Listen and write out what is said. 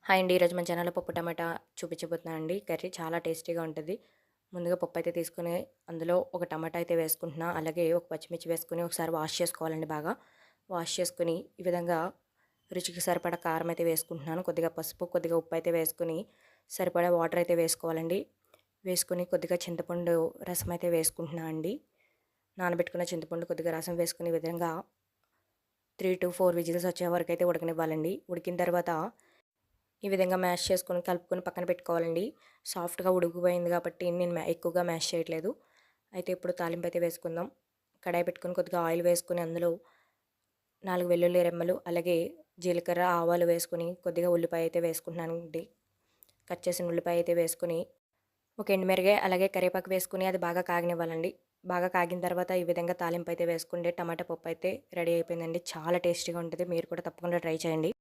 Hi అండి. ఈరోజు మన ఛానల్‌లో పప్పు టమాటా చూపించబోతున్నాను అండి. కర్రీ చాలా టేస్టీగా ఉంటది. ముందుగా పప్పు అయితే తీసుకొని అందులో ఒక టమాటా అయితే వేసుకుంటున్నా. అలాగే ఒక పచ్చిమిర్చి వేసుకొని ఒకసారి వాష్ చేసుకోవాలండి బాగా. వాష్ చేసుకొని ఈ విధంగా రుచికి సరిపడా కారం అయితే వేసుకుంటున్నాను. కొద్దిగా పసుపు, కొద్దిగా ఉప్పు అయితే వేసుకొని సరిపడా వాటర్ అయితే వేసుకోవాలండి. వేసుకొని కొద్దిగా చింతపండు రసం అయితే వేసుకుంటున్నా అండి. నానబెట్టుకున్న చింతపండు కొద్దిగా రసం వేసుకొని ఈ విధంగా 3-4 విజిల్స్ వచ్చే వరకు అయితే ఉడకనివ్వాలండి. ఉడికిన తర్వాత ఈ విధంగా మ్యాష్ చేసుకొని కలుపుకొని పక్కన పెట్టుకోవాలండి. సాఫ్ట్‌గా ఉడికిపోయింది కాబట్టి నేను ఎక్కువగా మ్యాష్ చేయట్లేదు. అయితే ఇప్పుడు తాలింపు అయితే వేసుకుందాం. కడాయి పెట్టుకొని కొద్దిగా ఆయిల్ వేసుకొని అందులో 4 వెల్లుల్లి రెమ్మలు, అలాగే జీలకర్ర, ఆవాలు వేసుకొని కొద్దిగా ఉల్లిపాయ అయితే వేసుకుంటున్నానండి. కట్ చేసిన ఉల్లిపాయ అయితే వేసుకొని ఒక ఎండుమిరగాయ అలాగే కరివేపాకు వేసుకొని అది బాగా కాగనివ్వాలండి. బాగా కాగిన తర్వాత ఈ విధంగా తాలింపు అయితే వేసుకుంటే టమాటా పప్పు అయితే రెడీ అయిపోయిందండి. చాలా టేస్టీగా ఉంటది. మీరు కూడా తప్పకుండా ట్రై చేయండి.